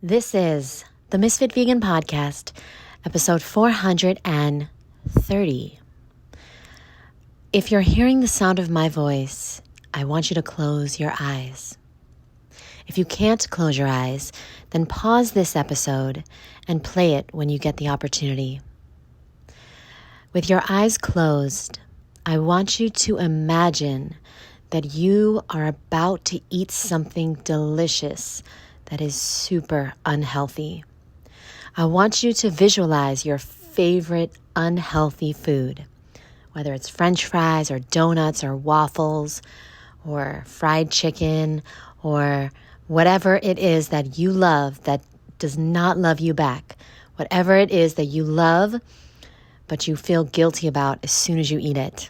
This is the Ms.FitVegan podcast, episode 430. If you're hearing the sound of my voice, I want you to close your eyes. If you can't close your eyes, then pause this episode and play it when you get the opportunity. With your eyes closed, I want you to imagine that you are about to eat something delicious that is super unhealthy. I want you to visualize your favorite unhealthy food, whether it's French fries or donuts or waffles or fried chicken or whatever it is that you love that does not love you back. Whatever it is that you love, but you feel guilty about as soon as you eat it.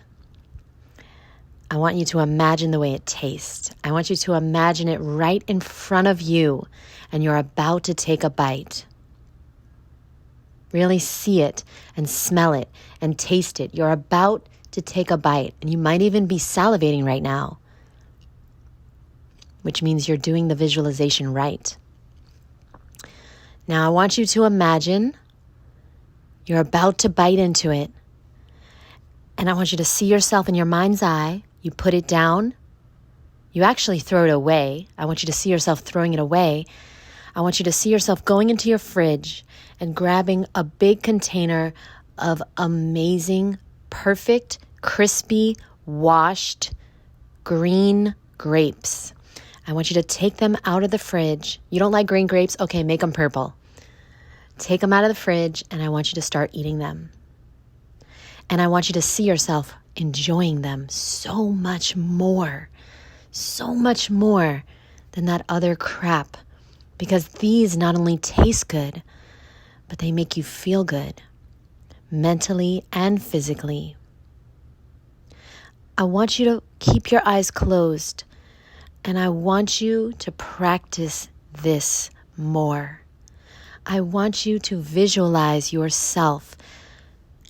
I want you to imagine the way it tastes. I want you to imagine it right in front of you, and you're about to take a bite. Really see it and smell it and taste it. You're about to take a bite, and you might even be salivating right now, which means you're doing the visualization right. Now I want you to imagine you're about to bite into it, and I want you to see yourself in your mind's eye. You put it down. You actually throw it away. I want you to see yourself throwing it away. I want you to see yourself going into your fridge and grabbing a big container of amazing, perfect, crispy, washed, green grapes. I want you to take them out of the fridge. You don't like green grapes? Okay, make them purple. Take them out of the fridge, and I want you to start eating them. And I want you to see yourself enjoying them so much more than that other crap. Because these not only taste good, but they make you feel good, mentally and physically. I want you to keep your eyes closed, and I want you to practice this more. I want you to visualize yourself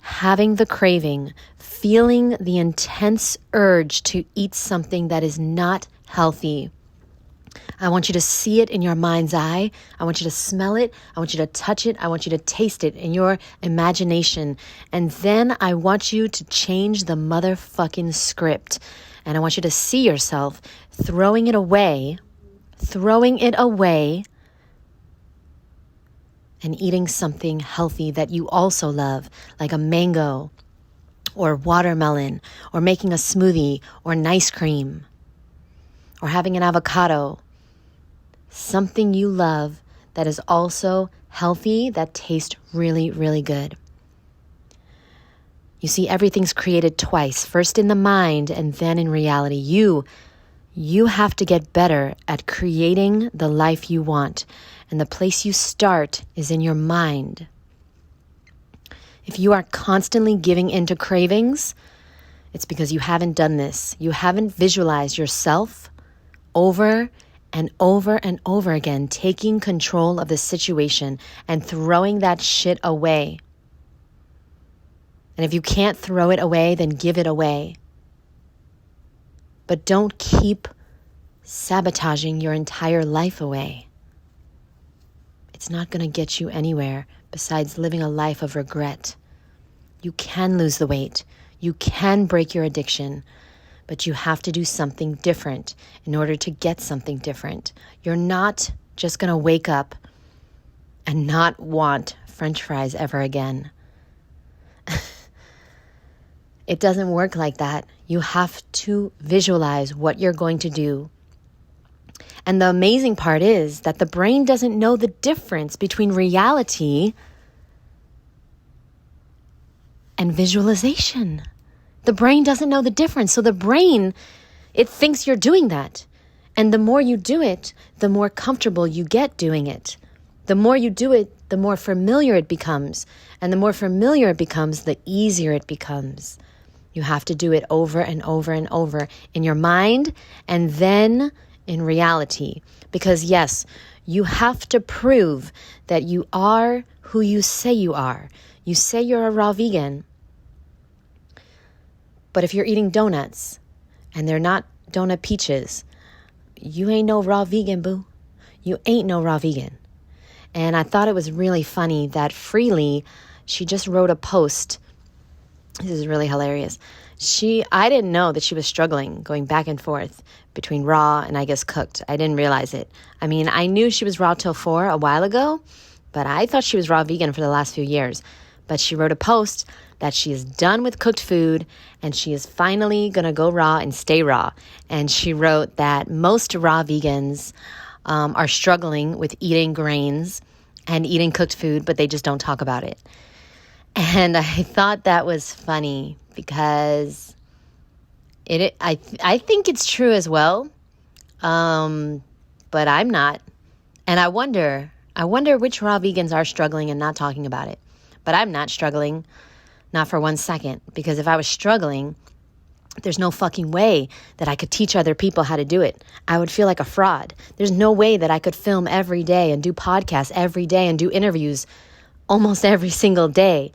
having the craving, feeling the intense urge to eat something that is not healthy. I want you to see it in your mind's eye. I want you to smell it. I want you to touch it. I want you to taste it in your imagination. And then I want you to change the motherfucking script. And I want you to see yourself throwing it away, and eating something healthy that you also love, like a mango or watermelon, or making a smoothie or an ice cream, or having an avocado. Something you love that is also healthy, that tastes really, really good. You see, everything's created twice, first in the mind and then in reality. You have to get better at creating the life you want. And the place you start is in your mind. If you are constantly giving into cravings, it's because you haven't done this. You haven't visualized yourself over and over and over again, taking control of the situation and throwing that shit away. And if you can't throw it away, then give it away. But don't keep sabotaging your entire life away. It's not going to get you anywhere besides living a life of regret. You can lose the weight. You can break your addiction, but you have to do something different in order to get something different. You're not just going to wake up and not want French fries ever again. It doesn't work like that. You have to visualize what you're going to do. And the amazing part is that the brain doesn't know the difference between reality and visualization. The brain doesn't know the difference. So the brain, it thinks you're doing that. And the more you do it, the more comfortable you get doing it. The more you do it, the more familiar it becomes. And the more familiar it becomes, the easier it becomes. You have to do it over and over and over in your mind and then in reality. Because yes, you have to prove that you are who you say you are. You say you're a raw vegan. But if you're eating donuts and they're not donut peaches, you ain't no raw vegan, boo. You ain't no raw vegan. And I thought it was really funny that Freely, she just wrote a post. This is really hilarious. I didn't know that she was struggling going back and forth between raw and I guess cooked. I didn't realize it. I mean, I knew she was raw till 4 a while ago, but I thought she was raw vegan for the last few years. But she wrote a post that she is done with cooked food and she is finally going to go raw and stay raw. And she wrote that most raw vegans are struggling with eating grains and eating cooked food, but they just don't talk about it. And I thought that was funny because I think it's true as well, but I'm not. And I wonder which raw vegans are struggling and not talking about it. But I'm not struggling, not for 1 second, because if I was struggling, there's no fucking way that I could teach other people how to do it. I would feel like a fraud. There's no way that I could film every day and do podcasts every day and do interviews almost every single day.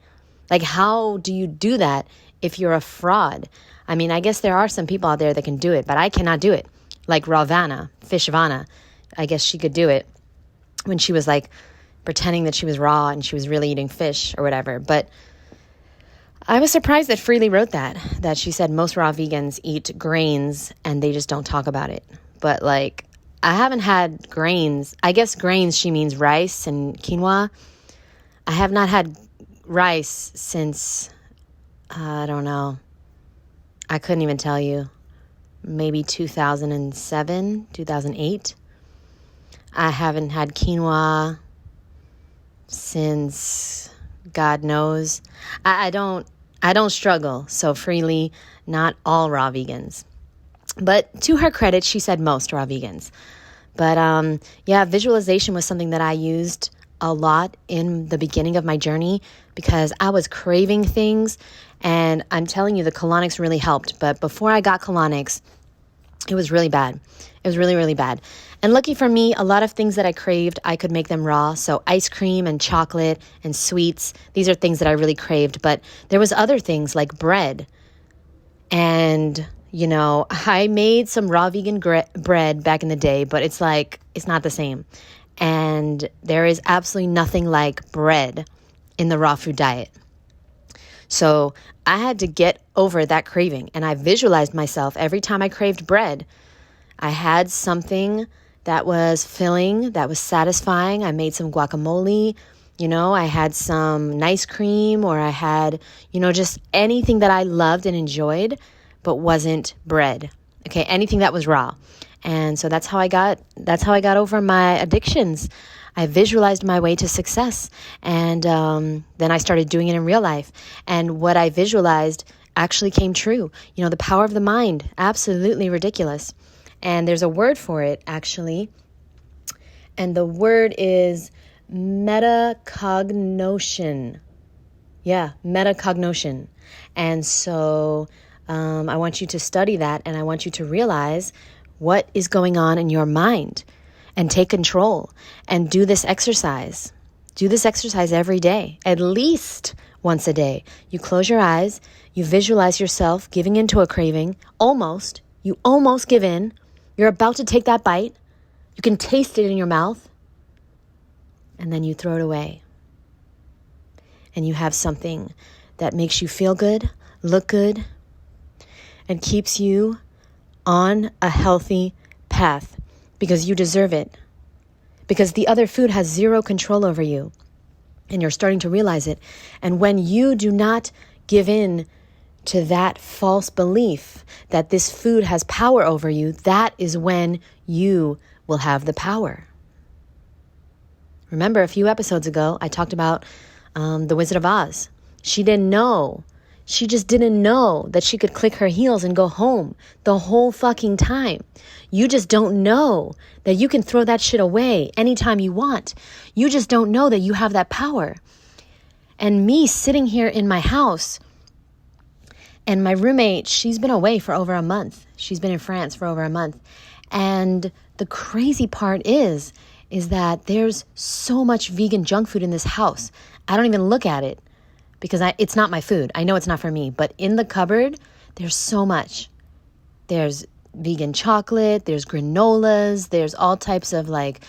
Like, how do you do that if you're a fraud? I mean, I guess there are some people out there that can do it, but I cannot do it. Like Ravana, FitVegan, I guess she could do it when she was like pretending that she was raw and she was really eating fish or whatever. But I was surprised that Freely wrote that she said most raw vegans eat grains and they just don't talk about it. But like, I haven't had grains. I guess grains, she means rice and quinoa. I have not had rice since, I don't know. I couldn't even tell you. Maybe 2007, 2008. I haven't had quinoa since God knows. I don't struggle so freely, not all raw vegans. But to her credit, she said most raw vegans. But yeah, visualization was something that I used a lot in the beginning of my journey because I was craving things, and I'm telling you, the colonics really helped. But before I got colonics, it was really bad. It was really, really bad. And lucky for me, a lot of things that I craved, I could make them raw. So ice cream and chocolate and sweets, these are things that I really craved. But there was other things like bread. And, you know, I made some raw vegan bread back in the day, but it's like, it's not the same. And there is absolutely nothing like bread in the raw food diet. So I had to get over that craving. And I visualized myself every time I craved bread. I had something that was filling, that was satisfying. I made some guacamole, you know, I had some nice cream, or I had, you know, just anything that I loved and enjoyed, but wasn't bread. Okay, anything that was raw. And so that's how I got over my addictions. I visualized my way to success. And then I started doing it in real life. And what I visualized actually came true. You know, the power of the mind, absolutely ridiculous. And there's a word for it, actually. And the word is metacognition. Yeah, metacognition. And so I want you to study that, and I want you to realize what is going on in your mind and take control and do this exercise. Do this exercise every day, at least once a day. You close your eyes, you visualize yourself giving into a craving, you almost give in. You're about to take that bite. You can taste it in your mouth. And then you throw it away. And you have something that makes you feel good, look good, and keeps you on a healthy path because you deserve it. Because the other food has zero control over you. And you're starting to realize it. And when you do not give in to that false belief that this food has power over you, that is when you will have the power. Remember, a few episodes ago, I talked about the Wizard of Oz. She didn't know. She just didn't know that she could click her heels and go home the whole fucking time. You just don't know that you can throw that shit away anytime you want. You just don't know that you have that power. And me sitting here in my house, and my roommate, she's been away for over a month. She's been in France for over a month. And the crazy part is that there's so much vegan junk food in this house. I don't even look at it because it's not my food. I know it's not for me. But in the cupboard, there's so much. There's vegan chocolate. There's granolas. There's all types of like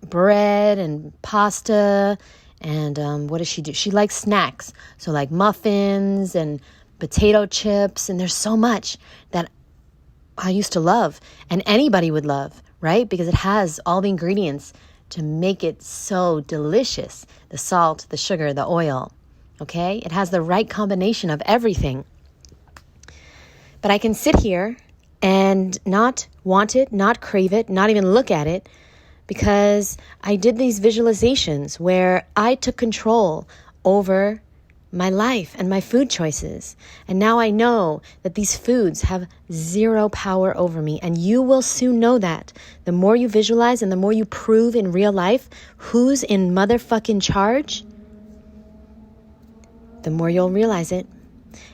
bread and pasta. And what does she do? She likes snacks. So like muffins and potato chips. And there's so much that I used to love and anybody would love, right? Because it has all the ingredients to make it so delicious. The salt, the sugar, the oil, okay? It has the right combination of everything. But I can sit here and not want it, not crave it, not even look at it, because I did these visualizations where I took control over my life and my food choices. And now I know that these foods have zero power over me. And you will soon know that. The more you visualize and the more you prove in real life who's in motherfucking charge, the more you'll realize it.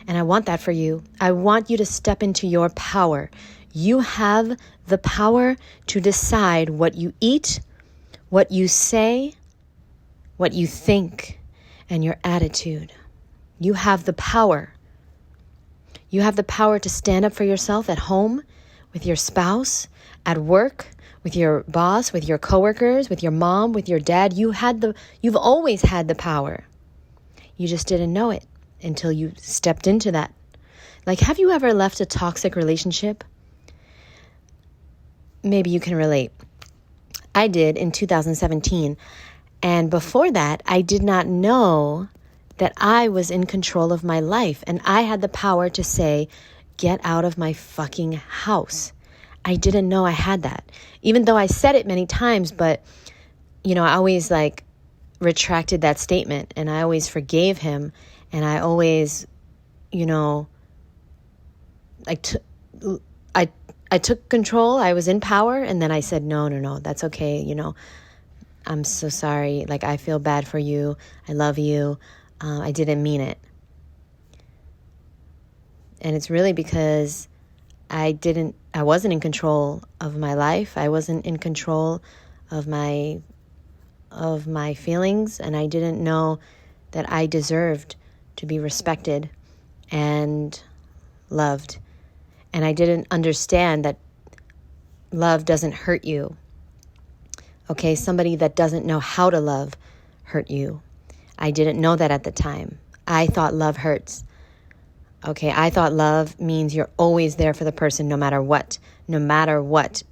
And I want that for you. I want you to step into your power. You have the power to decide what you eat, what you say, what you think, and your attitude. You have the power. You have the power to stand up for yourself at home, with your spouse, at work, with your boss, with your coworkers, with your mom, with your dad. You've always had the power. You just didn't know it until you stepped into that. Like, have you ever left a toxic relationship? Maybe you can relate. I did in 2017. And before that, I did not know that I was in control of my life and I had the power to say, get out of my fucking house. I didn't know I had that. Even though I said it many times, but, I always retracted that statement and I always forgave him. And I always, I took control. I was in power. And then I said, no, that's okay. I'm so sorry. I feel bad for you. I love you. I didn't mean it. And it's really because I wasn't in control of my life. I wasn't in control of my feelings. And I didn't know that I deserved to be respected and loved. And I didn't understand that love doesn't hurt you. Okay, somebody that doesn't know how to love hurt you. I didn't know that at the time. I thought love hurts. Okay, I thought love means you're always there for the person no matter what,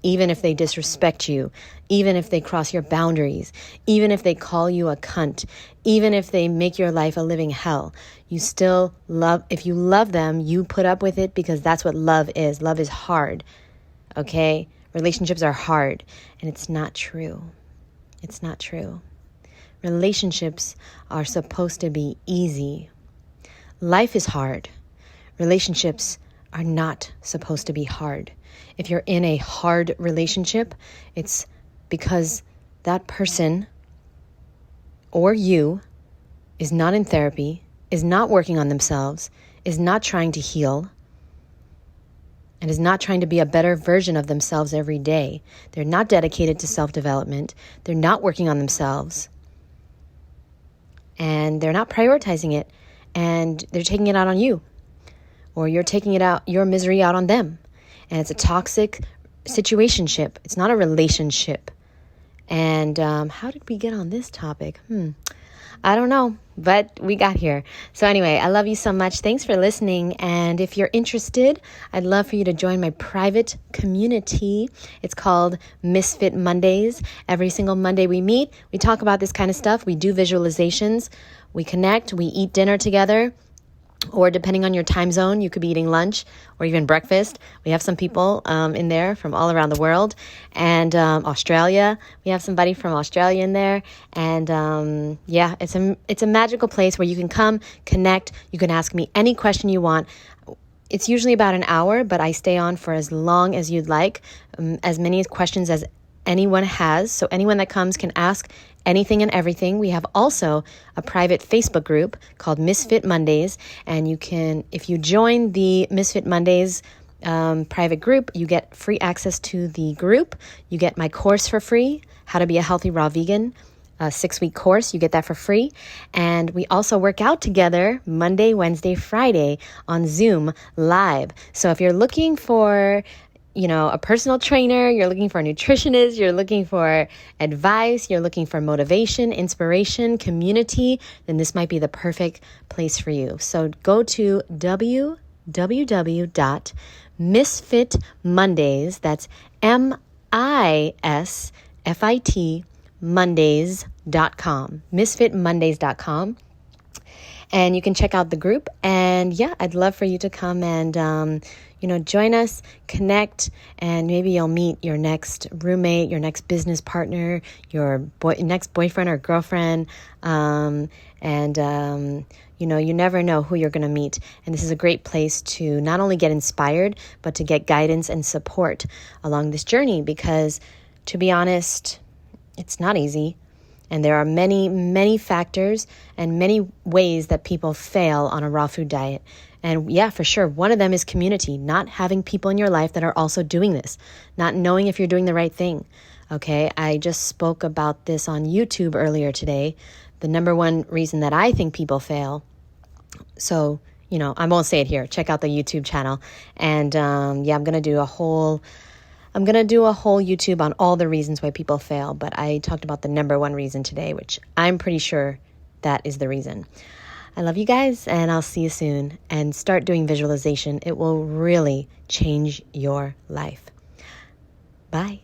even if they disrespect you, even if they cross your boundaries, even if they call you a cunt, even if they make your life a living hell. You still love, if you love them, you put up with it because that's what love is. Love is hard, okay? Relationships are hard, and it's not true. It's not true. Relationships are supposed to be easy. Life is hard. Relationships are not supposed to be hard. If you're in a hard relationship, it's because that person or you is not in therapy, is not working on themselves, is not trying to heal, and is not trying to be a better version of themselves every day. They're not dedicated to self-development. They're not working on themselves. And they're not prioritizing it. And they're taking it out on you. Or you're taking your misery out on them. And it's a toxic situationship. It's not a relationship. And how did we get on this topic? I don't know, but we got here. So anyway, I love you so much. Thanks for listening. And if you're interested, I'd love for you to join my private community. It's called Ms.Fit Mondays. Every single Monday we meet, we talk about this kind of stuff. We do visualizations. We connect. We eat dinner together. Or depending on your time zone, you could be eating lunch or even breakfast. We have some people in there from all around the world. And Australia, we have somebody from Australia in there. And it's a magical place where you can come, connect. You can ask me any question you want. It's usually about an hour, but I stay on for as long as you'd like, as many questions as anyone has. So anyone that comes can ask anything and everything. We have also a private Facebook group called Ms.Fit Mondays. And you can, if you join the Ms.Fit Mondays private group, you get free access to the group. You get my course for free, How to Be a Healthy Raw Vegan, a 6-week course. You get that for free. And we also work out together Monday, Wednesday, Friday on Zoom live. So if you're looking for a personal trainer, you're looking for a nutritionist, you're looking for advice, you're looking for motivation, inspiration, community, then this might be the perfect place for you. So go to www.misfitmondays, that's MISFIT Mondays.com, misfitmondays.com. And you can check out the group. And yeah, I'd love for you to come and, join us, connect, and maybe you'll meet your next roommate, your next business partner, your next boyfriend or girlfriend. You never know who you're going to meet. And this is a great place to not only get inspired, but to get guidance and support along this journey. Because to be honest, it's not easy. And there are many, many factors and many ways that people fail on a raw food diet. And yeah, for sure, one of them is community, not having people in your life that are also doing this, not knowing if you're doing the right thing. Okay, I just spoke about this on YouTube earlier today, the number one reason that I think people fail. So, I won't say it here. Check out the YouTube channel. And I'm going to do a whole YouTube on all the reasons why people fail, but I talked about the number one reason today, which I'm pretty sure that is the reason. I love you guys, and I'll see you soon. And start doing visualization. It will really change your life. Bye.